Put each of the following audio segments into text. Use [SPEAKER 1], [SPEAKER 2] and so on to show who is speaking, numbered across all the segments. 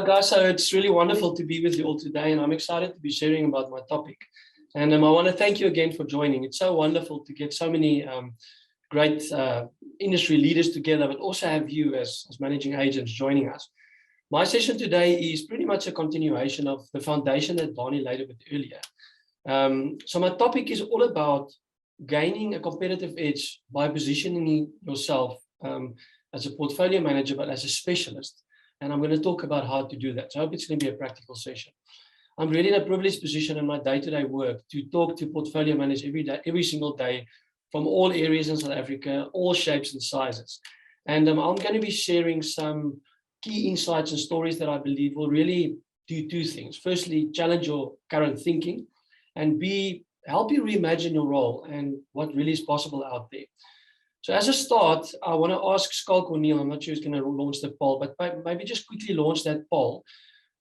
[SPEAKER 1] guys, so it's really wonderful to be with you all today, and I'm excited to be sharing about my topic. And I want to thank you again for joining. It's so wonderful to get so many great industry leaders together, but also have you as managing agents joining us. My session today is pretty much a continuation of the foundation that Donnie laid a bit earlier. So my topic is all about gaining a competitive edge by positioning yourself as a portfolio manager, but as a specialist. And I'm going to talk about how to do that. So I hope it's going to be a practical session. I'm really in a privileged position in my day-to-day work to talk to portfolio managers every day, every single day, from all areas in South Africa, all shapes and sizes. And I'm going to be sharing some key insights and stories that I believe will really do two things. Firstly, challenge your current thinking, and B, help you reimagine your role and what really is possible out there. So as a start, I want to ask Skalk or Neil, I'm not sure who's going to launch the poll, but maybe just quickly launch that poll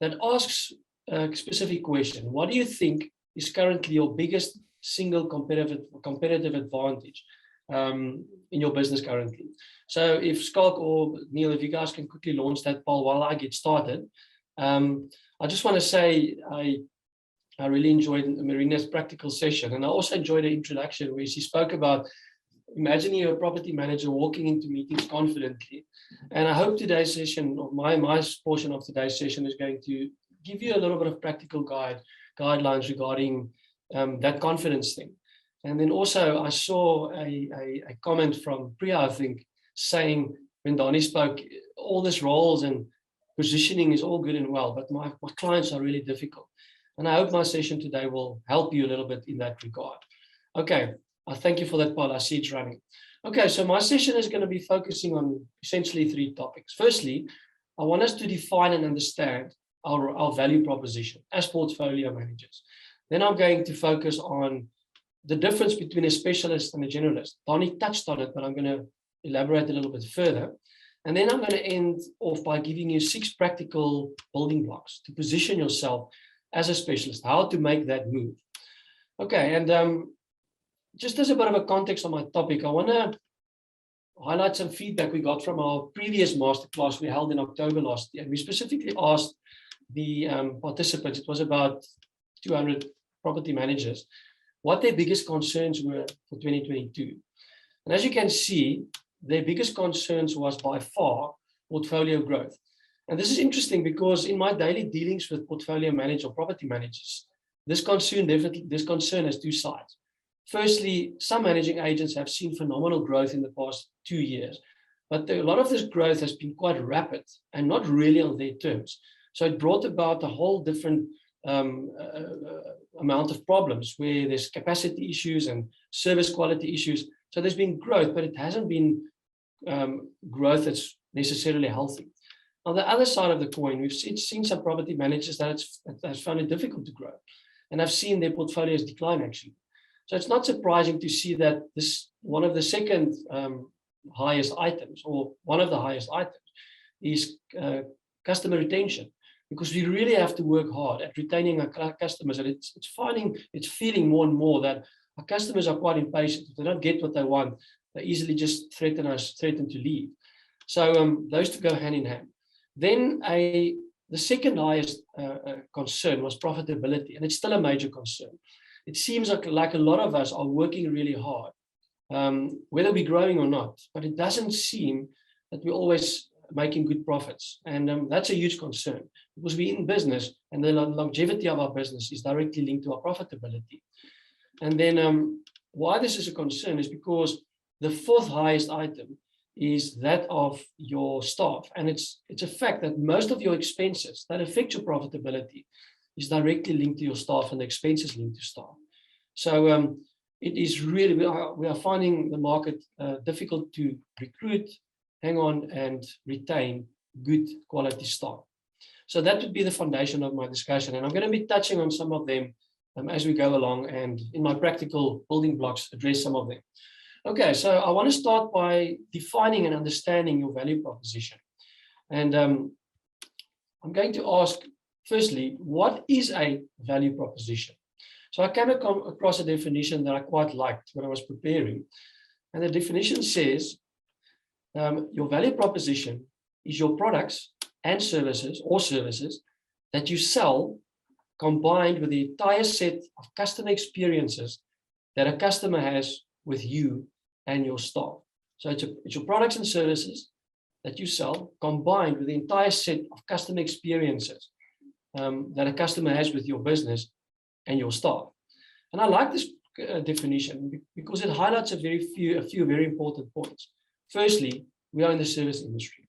[SPEAKER 1] that asks a specific question. What do you think is currently your biggest single competitive advantage in your business currently? So if Skalk or Neil, if you guys can quickly launch that poll while I get started. I just want to say I really enjoyed Marina's practical session, and I also enjoyed the introduction where she spoke about imagining you're a property manager walking into meetings confidently. And I hope today's session, or my portion of today's session, is going to give you a little bit of practical guidelines regarding that confidence thing. And then also I saw a comment from Priya, I think, saying when Donnie spoke, all these roles and positioning is all good and well, but my clients are really difficult. And I hope my session today will help you a little bit in that regard. Okay. I thank you for that, Paul. I see it's running. Okay, so my session is going to be focusing on essentially three topics. Firstly, I want us to define and understand our value proposition as portfolio managers. Then I'm going to focus on the difference between a specialist and a generalist. Donnie touched on it, but I'm going to elaborate a little bit further. And then I'm going to end off by giving you 6 practical building blocks to position yourself as a specialist, how to make that move. Okay, and just as a bit of a context on my topic, I want to highlight some feedback we got from our previous masterclass we held in October last year. We specifically asked the participants, it was about 200 property managers, what their biggest concerns were for 2022. And as you can see, their biggest concerns was by far portfolio growth. And this is interesting because in my daily dealings with portfolio managers or property managers, this concern has two sides. Firstly, some managing agents have seen phenomenal growth in the past 2 years, but a lot of this growth has been quite rapid and not really on their terms. So it brought about a whole different amount of problems where there's capacity issues and service quality issues. So there's been growth, but it hasn't been growth that's necessarily healthy. On the other side of the coin, we've seen some property managers that has found it difficult to grow, and I've seen their portfolios decline actually. So it's not surprising to see that this one of the second highest items, or one of the highest items, is customer retention, because we really have to work hard at retaining our customers. And it's feeling more and more that our customers are quite impatient. If they don't get what they want, they easily just threaten to leave. So those two go hand in hand. Then the second highest concern was profitability, and it's still a major concern. It seems like a lot of us are working really hard, whether we're growing or not, but it doesn't seem that we're always making good profits. And that's a huge concern, because we're in business and the longevity of our business is directly linked to our profitability. And then why this is a concern is because the fourth highest item is that of your staff. And it's a fact that most of your expenses that affect your profitability is directly linked to your staff, and the expenses linked to staff. So it is really, we are finding the market difficult to recruit, hang on, and retain good quality staff. So that would be the foundation of my discussion. And I'm going to be touching on some of them as we go along, and in my practical building blocks, address some of them. Okay, so I want to start by defining and understanding your value proposition. And I'm going to ask, firstly, what is a value proposition? So I came across a definition that I quite liked when I was preparing. And the definition says, your value proposition is your products and services or services that you sell, combined with the entire set of customer experiences that a customer has with you and your staff. So it's your products and services that you sell, combined with the entire set of customer experiences that a customer has with your business and your staff. And I like this definition because it highlights a few very important points. Firstly, we are in the service industry,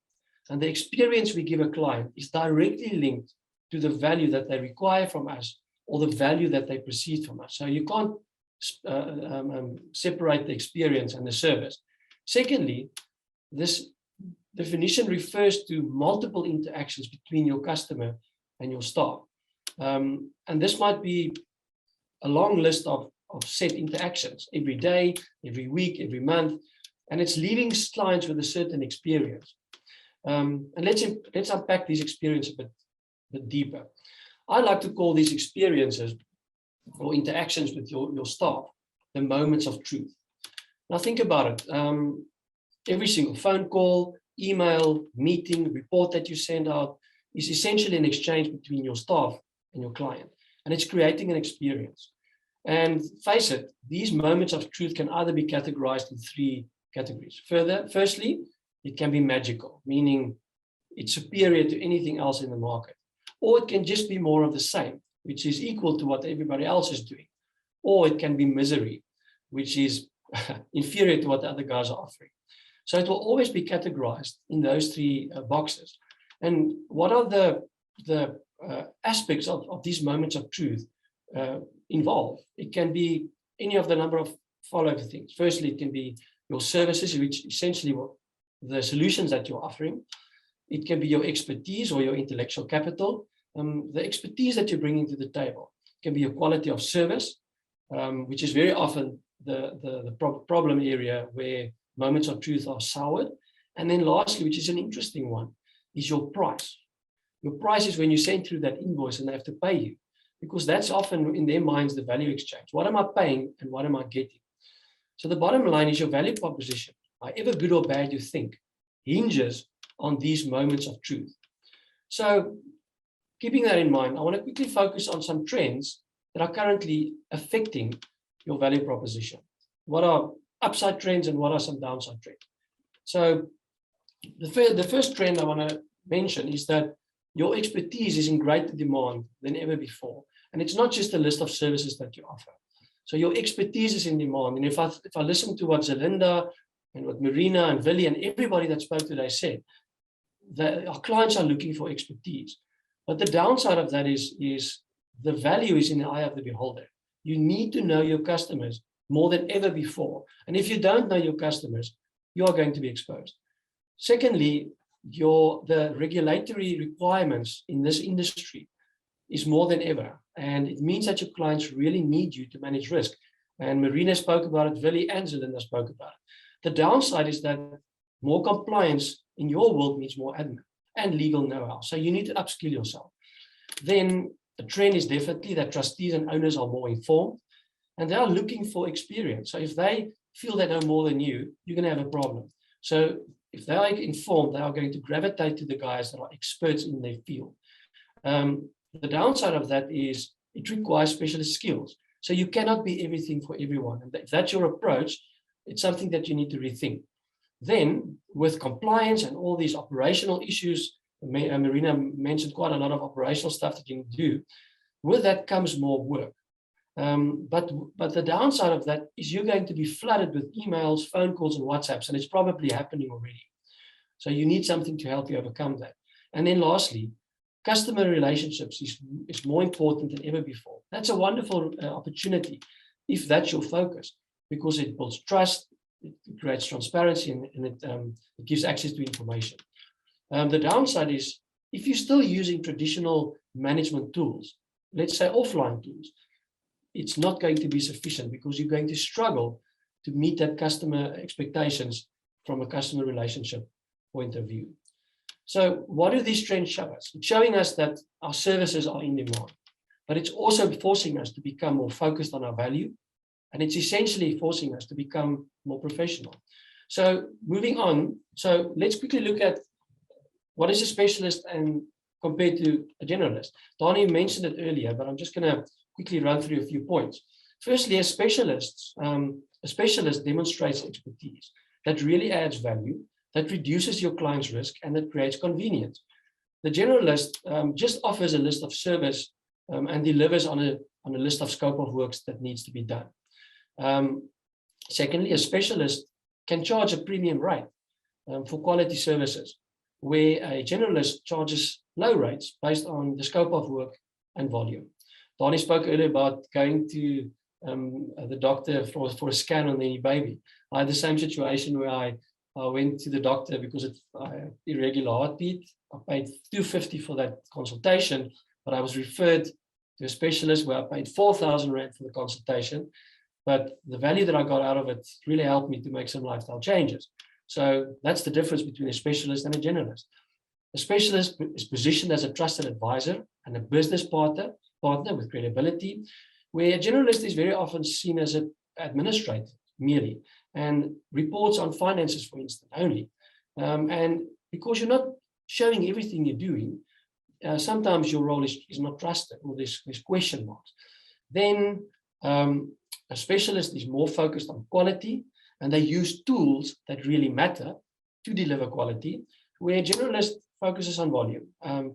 [SPEAKER 1] and the experience we give a client is directly linked to the value that they require from us or the value that they perceive from us. So you can't separate the experience and the service. Secondly, this definition refers to multiple interactions between your customer and your staff. And this might be a long list of set interactions every day, every week, every month, and it's leaving clients with a certain experience. And let's unpack these experiences a bit deeper. I like to call these experiences or interactions with your staff the moments of truth. Now think about it. Every single phone call, email, meeting, report that you send out is essentially an exchange between your staff and your client, and it's creating an experience. And face it, these moments of truth can either be categorized in three categories. Firstly, it can be magical, meaning it's superior to anything else in the market. Or it can just be more of the same, which is equal to what everybody else is doing. Or it can be misery, which is inferior to what the other guys are offering. So it will always be categorized in those three boxes. And what are the aspects of these moments of truth involved? It can be any of the number of following things. Firstly, it can be your services, which essentially the solutions that you're offering. It can be your expertise or your intellectual capital. The expertise that you're bringing to the table. It can be your quality of service, which is very often the problem area where moments of truth are soured. And then lastly, which is an interesting one, is your price. Your price is when you send through that invoice and they have to pay you, because that's often in their minds the value exchange. What am I paying and what am I getting? So the bottom line is your value proposition, however good or bad you think, hinges on these moments of truth. So keeping that in mind, I want to quickly focus on some trends that are currently affecting your value proposition. What are upside trends and what are some downside trends? So the first trend I want to mention is that your expertise is in greater demand than ever before. And it's not just a list of services that you offer. So your expertise is in demand. And if I listen to what Zelinda and what Marina and Willie and everybody that spoke today said, that our clients are looking for expertise. But the downside of that is the value is in the eye of the beholder. You need to know your customers more than ever before. And if you don't know your customers, you are going to be exposed. Secondly, the regulatory requirements in this industry is more than ever. And it means that your clients really need you to manage risk. And Marina spoke about it, Willie and Zelinda spoke about it. The downside is that more compliance in your world means more admin and legal know-how. So you need to upskill yourself. Then the trend is definitely that trustees and owners are more informed and they are looking for experience. So if they feel they know more than you, you're going to have a problem. So if they are informed, they are going to gravitate to the guys that are experts in their field. The downside of that is it requires specialist skills. So you cannot be everything for everyone. And if that's your approach, it's something that you need to rethink. Then with compliance and all these operational issues, Marina mentioned quite a lot of operational stuff that you can do. With that comes more work. But the downside of that is you're going to be flooded with emails, phone calls, and WhatsApps, and it's probably happening already. So you need something to help you overcome that. And then lastly, customer relationships is more important than ever before. That's a wonderful opportunity if that's your focus, because it builds trust, it creates transparency, and it gives access to information. The downside is if you're still using traditional management tools, let's say offline tools, it's not going to be sufficient because you're going to struggle to meet that customer expectations from a customer relationship point of view. So what do these trends show us? It's showing us that our services are in demand, but it's also forcing us to become more focused on our value, and it's essentially forcing us to become more professional. So moving on, so let's quickly look at what is a specialist and compared to a generalist? Donnie mentioned it earlier, but I'm just going to quickly run through a few points. Firstly, a specialist demonstrates expertise that really adds value, that reduces your client's risk, and that creates convenience. The generalist just offers a list of service and delivers on a list of scope of works that needs to be done. Secondly, a specialist can charge a premium rate for quality services, where a generalist charges low rates based on the scope of work and volume. Donnie spoke earlier about going to the doctor for a scan on the baby. I had the same situation where I went to the doctor because of irregular heartbeat. I paid $250 for that consultation, but I was referred to a specialist where I paid 4,000 Rand for the consultation. But the value that I got out of it really helped me to make some lifestyle changes. So that's the difference between a specialist and a generalist. A specialist is positioned as a trusted advisor and a business partner with credibility, where a generalist is very often seen as an administrator merely and reports on finances, for instance, only. And because you're not showing everything you're doing, sometimes your role is not trusted, or there's question marks. Then a specialist is more focused on quality, and they use tools that really matter to deliver quality, where a generalist focuses on volume.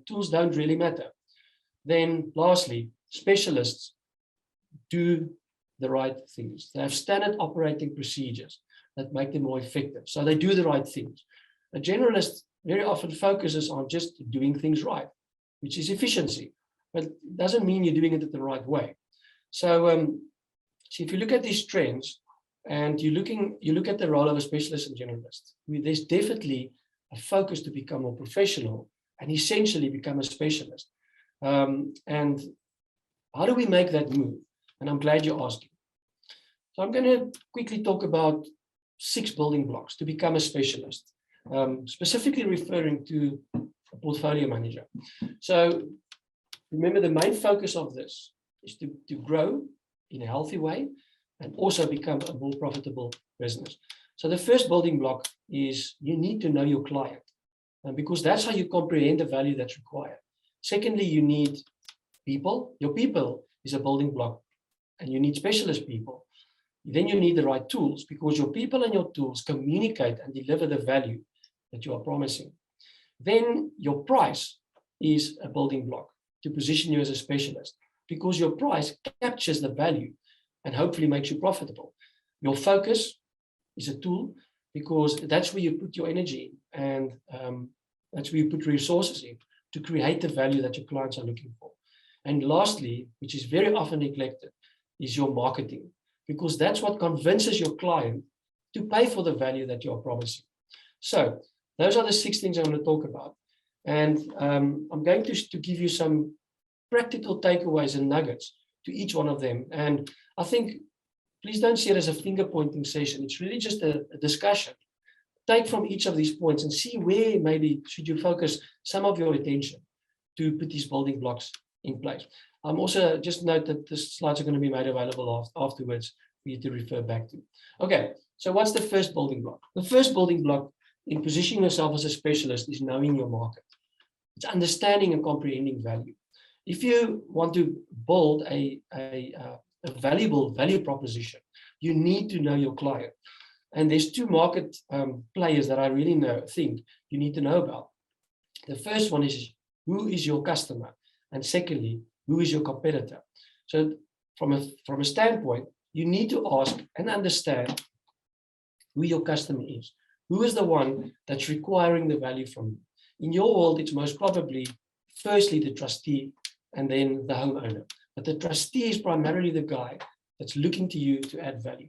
[SPEAKER 1] Tools don't really matter. Then lastly, specialists do the right things. They have standard operating procedures that make them more effective. So they do the right things. A generalist very often focuses on just doing things right, which is efficiency, but it doesn't mean you're doing it the right way. So if you look at these trends and you look at the role of a specialist and generalist, there's definitely a focus to become more professional and essentially become a specialist. And how do we make that move? And I'm glad you're asking. So I'm going to quickly talk about 6 building blocks to become a specialist, specifically referring to a portfolio manager. So remember, the main focus of this is to grow in a healthy way and also become a more profitable business. So the first building block is you need to know your client, because that's how you comprehend the value that's required. Secondly, you need people. Your people is a building block, and you need specialist people. Then you need the right tools, because your people and your tools communicate and deliver the value that you are promising. Then your price is a building block to position you as a specialist, because your price captures the value and hopefully makes you profitable. Your focus is a tool, because that's where you put your energy in, and that's where you put resources in to create the value that your clients are looking for. And lastly, which is very often neglected, is your marketing, because that's what convinces your client to pay for the value that you're promising. So those are the 6 things I'm going to talk about. And I'm going to give you some practical takeaways and nuggets to each one of them. And I think, please don't see it as a finger pointing session. It's really just a discussion. Take from each of these points and see where maybe should you focus some of your attention to put these building blocks in place. Also just note that the slides are going to be made available afterwards for you to refer back to. Okay, so what's the first building block? The first building block in positioning yourself as a specialist is knowing your market. It's understanding and comprehending value. If you want to build a valuable value proposition, you need to know your client. And there's 2 market players that I really think you need to know about. The first one is, who is your customer? And secondly, who is your competitor? So from a standpoint, you need to ask and understand who your customer is. Who is the one that's requiring the value from you? In your world, it's most probably firstly the trustee and then the homeowner. But the trustee is primarily the guy that's looking to you to add value.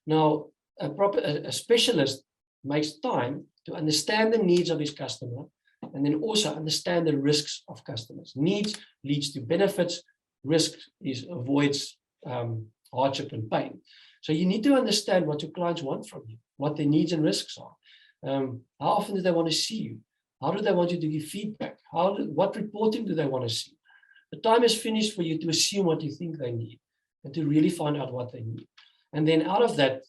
[SPEAKER 1] Now, a specialist makes time to understand the needs of his customer and then also understand the risks of customers. Needs leads to benefits. Risk avoids hardship and pain. So you need to understand what your clients want from you, what their needs and risks are. How often do they want to see you? How do they want you to give feedback? What reporting do they want to see? The time is finished for you to assume what you think they need and to really find out what they need. And then out of that,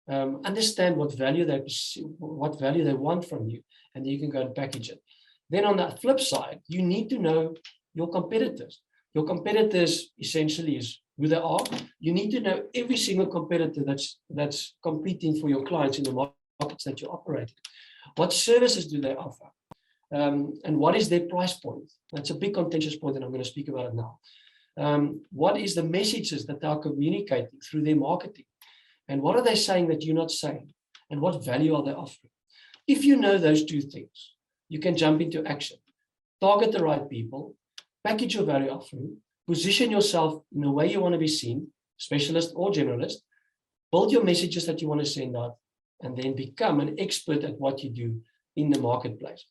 [SPEAKER 1] understand what value they want from you, and then you can go and package it. Then on the flip side, you need to know your competitors. Your competitors essentially is who they are. You need to know every single competitor that's competing for your clients in the markets that you operate in. What services do they offer? And what is their price point? That's a big contentious point, and I'm going to speak about it now. What is the messages that they are communicating through their marketing? And what are they saying that you're not saying? And what value are they offering? If you know those two things, you can jump into action. Target the right people, package your value offering, position yourself in the way you want to be seen, specialist or generalist, build your messages that you want to send out, and then become an expert at what you do in the marketplace.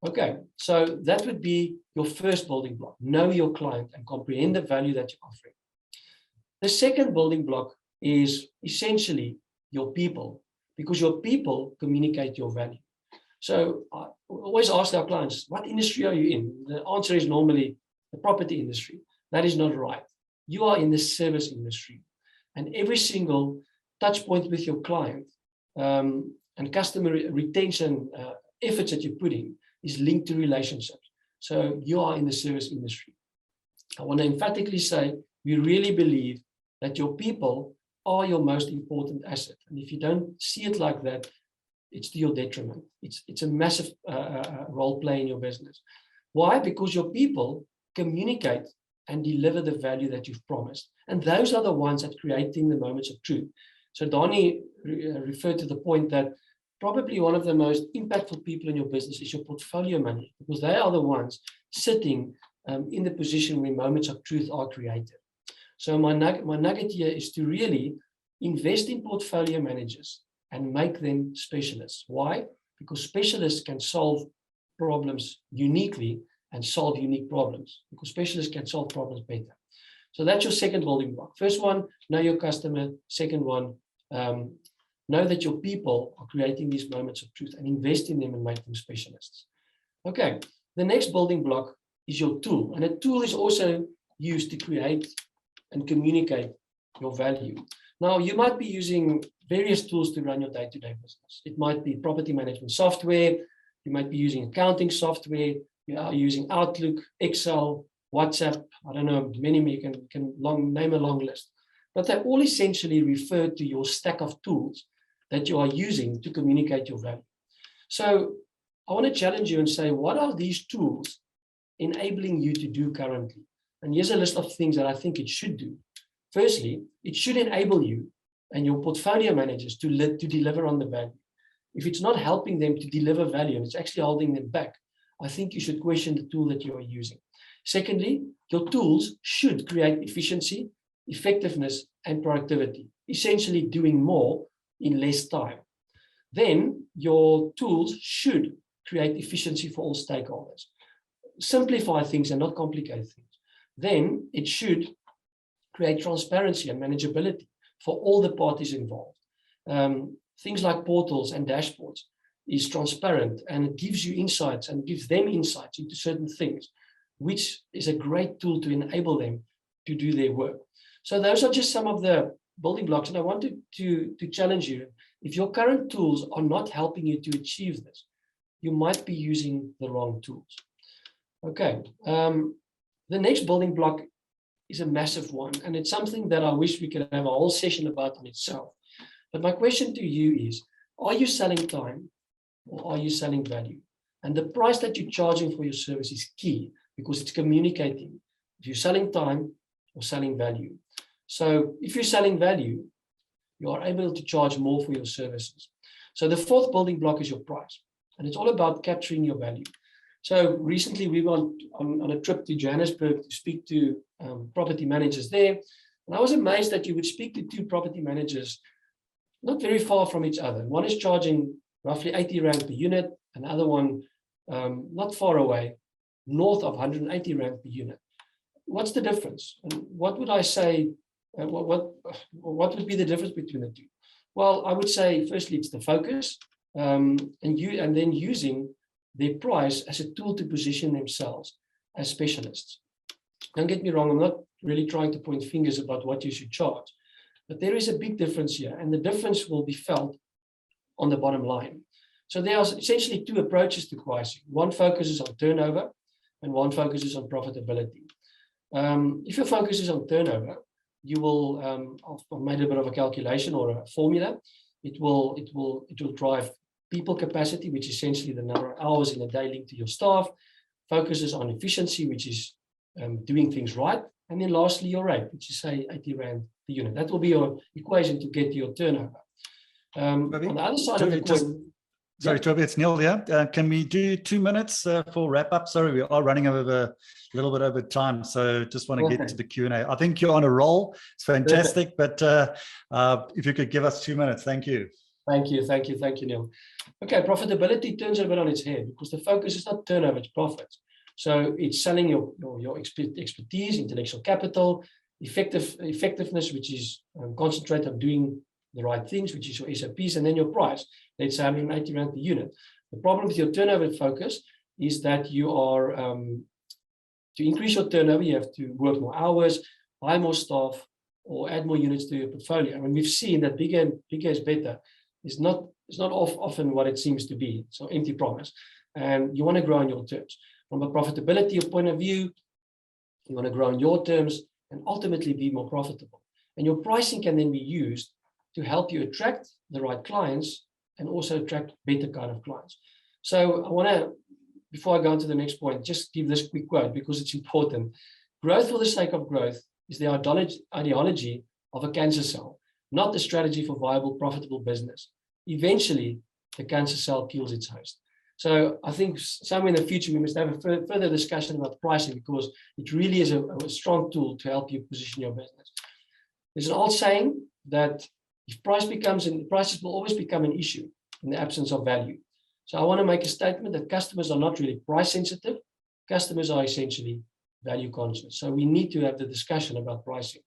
[SPEAKER 1] Okay, so that would be your first building block. Know your client and comprehend the value that you're offering. The second building block is essentially your people, because your people communicate your value. So I always ask our clients, what industry are you in? The answer is normally the property industry. That is not right. You are in the service industry, and every single touch point with your client and customer retention efforts that you put in is linked to relationships. So you are in the service industry. I want to emphatically say, we really believe that your people are your most important asset. And if you don't see it like that, it's to your detriment. It's a massive role play in your business. Why? Because your people communicate and deliver the value that you've promised. And those are the ones that creating the moments of truth. So Donnie referred to the point that probably one of the most impactful people in your business is your portfolio manager, because they are the ones sitting in the position where moments of truth are created. So my nugget here is to really invest in portfolio managers and make them specialists. Why? Because specialists can solve problems uniquely and solve unique problems, because specialists can solve problems better. So that's your second building block. First one, know your customer. Second one, know that your people are creating these moments of truth and invest in them and make them specialists. Okay, the next building block is your tool. And a tool is also used to create and communicate your value. Now, you might be using various tools to run your day-to-day business. It might be property management software. You might be using accounting software. You are using Outlook, Excel, WhatsApp. I don't know, many you can name a long list. But they all essentially refer to your stack of tools that you are using to communicate your value. So I want to challenge you and say, what are these tools enabling you to do currently? And here's a list of things that I think it should do. Firstly, it should enable you and your portfolio managers to deliver on the value. If it's not helping them to deliver value and it's actually holding them back, I think you should question the tool that you are using. Secondly, your tools should create efficiency, effectiveness, and productivity, essentially doing more in less time. Then your tools should create efficiency for all stakeholders. Simplify things and not complicate things. Then it should create transparency and manageability for all the parties involved. Things like portals and dashboards is transparent, and it gives you insights and gives them insights into certain things, which is a great tool to enable them to do their work. So those are just some of the building blocks, and I wanted to challenge you. If your current tools are not helping you to achieve this, you might be using the wrong tools. Okay, the next building block is a massive one, and it's something that I wish we could have a whole session about on itself. But my question to you is, are you selling time or are you selling value? And the price that you're charging for your service is key, because it's communicating if you're selling time or selling value. So if you're selling value, you are able to charge more for your services. So the fourth building block is your price, and it's all about capturing your value. So recently we went on a trip to Johannesburg to speak to property managers there. And I was amazed that you would speak to two property managers not very far from each other. One is charging roughly 80 Rand per unit, another one not far away, north of 180 Rand per unit. What's the difference? And what would I say, what would be the difference between the two? Well, I would say, firstly, it's the focus, and then using their price as a tool to position themselves as specialists. Don't get me wrong, I'm not really trying to point fingers about what you should charge, but there is a big difference here, and the difference will be felt on the bottom line. So there are essentially two approaches to pricing. One focuses on turnover and one focuses on profitability. If your focus is on turnover, you will, I've made a bit of a calculation or a formula. It will drive people capacity, which is essentially the number of hours in a day linked to your staff, focuses on efficiency, which is doing things right. And then lastly, your rate, which is say 80 Rand per unit. That will be your equation to get to your turnover. On the other side of the coin,
[SPEAKER 2] sorry, Tobie, it's Neil here. Can we do 2 minutes for wrap up? Sorry, we are running over a little bit over time, so just want to get to the Q&A. I think you're on a roll. It's fantastic, but if you could give us 2 minutes, thank you.
[SPEAKER 1] Thank you, Neil. Okay, profitability turns a bit on its head because the focus is not turnover, it's profits. So it's selling your expertise, intellectual capital, effectiveness, which is concentrate on doing the right things, which is your SOPs, and then your price, let's say 180 Rand per unit. The problem with your turnover focus is that you are, to increase your turnover, you have to work more hours, hire more staff, or add more units to your portfolio. And we've seen that bigger is better. It's not often what it seems to be. So empty promise. And you want to grow on your terms. From a profitability point of view, you want to grow on your terms and ultimately be more profitable. And your pricing can then be used to help you attract the right clients and also attract better kind of clients. So I want to, before I go on to the next point, just give this quick quote because it's important. Growth for the sake of growth is the ideology of a cancer cell, not the strategy for viable, profitable business. Eventually, the cancer cell kills its host. So I think somewhere in the future, we must have a further discussion about pricing because it really is a strong tool to help you position your business. There's an old saying that if prices will always become an issue in the absence of value. So I want to make a statement that customers are not really price sensitive. Customers are essentially value conscious. So we need to have the discussion about pricing.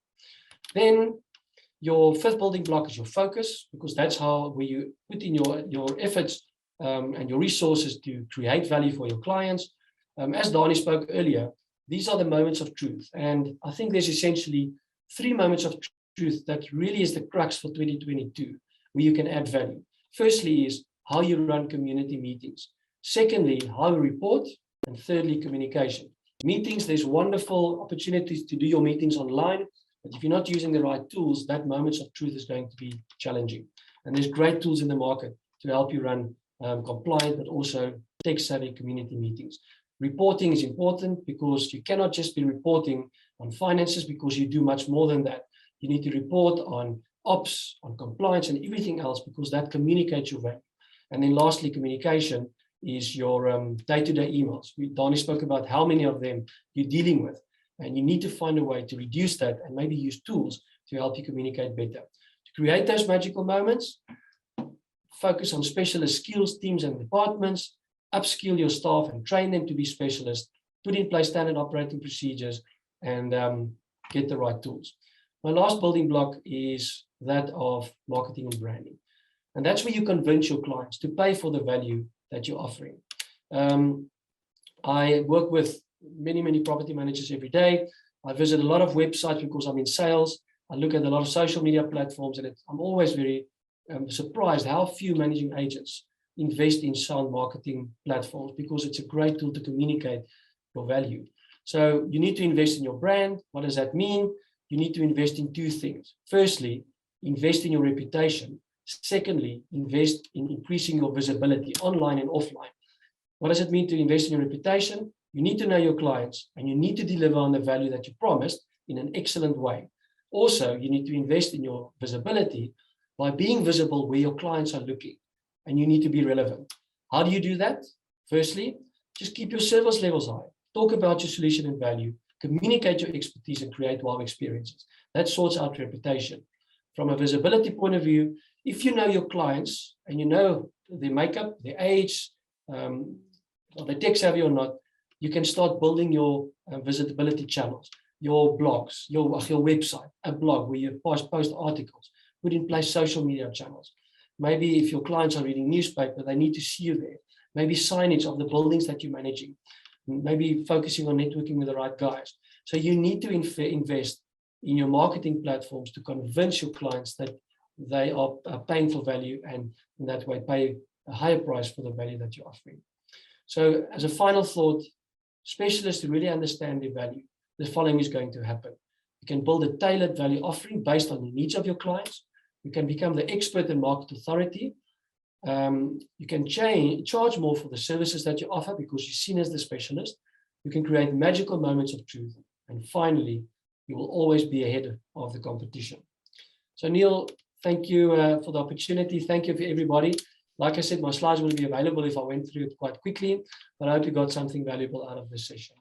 [SPEAKER 1] Then your fifth building block is your focus, because that's where you put in your efforts and your resources to create value for your clients. As Dani spoke earlier, these are the moments of truth. And I think there's essentially 3 moments of truth that really is the crux for 2022, where you can add value. Firstly is how you run community meetings. Secondly, how you report. And thirdly, communication. Meetings, there's wonderful opportunities to do your meetings online, but if you're not using the right tools, that moments of truth is going to be challenging. And there's great tools in the market to help you run compliant, but also tech-savvy community meetings. Reporting is important because you cannot just be reporting on finances because you do much more than that. You need to report on ops, on compliance, and everything else because that communicates your value. And then lastly, communication is your day-to-day emails. Dani spoke about how many of them you're dealing with, and you need to find a way to reduce that and maybe use tools to help you communicate better. To create those magical moments, focus on specialist skills, teams, and departments, upskill your staff and train them to be specialists, put in place standard operating procedures, and get the right tools. My last building block is that of marketing and branding. And that's where you convince your clients to pay for the value that you're offering. I work with many property managers every day. I visit a lot of websites because I'm in sales. I look at a lot of social media platforms, and I'm always very surprised how few managing agents invest in sound marketing platforms because it's a great tool to communicate your value. So you need to invest in your brand. What does that mean? You need to invest in 2 things. Firstly, invest in your reputation. Secondly, invest in increasing your visibility online and offline. What does it mean to invest in your reputation? You need to know your clients and you need to deliver on the value that you promised in an excellent way. Also, you need to invest in your visibility by being visible where your clients are looking, and you need to be relevant. How do you do that? Firstly, just keep your service levels high. Talk about your solution and value. Communicate your expertise and create wow experiences. That sorts out reputation. From a visibility point of view, if you know your clients and you know their makeup, their age, are they tech savvy or not, you can start building your visibility channels, your blogs, your website, a blog where you post articles, put in place social media channels. Maybe if your clients are reading newspaper, they need to see you there. Maybe signage of the buildings that you're managing. Maybe focusing on networking with the right guys. So you need to invest in your marketing platforms to convince your clients that they are paying for value and in that way pay a higher price for the value that you're offering. So as a final thought, specialists who really understand their value, the following is going to happen. You can build a tailored value offering based on the needs of your clients. You can become the expert and market authority. You can charge more for the services that you offer because you're seen as the specialist. You can create magical moments of truth. And finally, you will always be ahead of the competition. So Neil, thank you for the opportunity. Thank you for everybody. Like I said, my slides will be available if I went through it quite quickly, but I hope you got something valuable out of this session.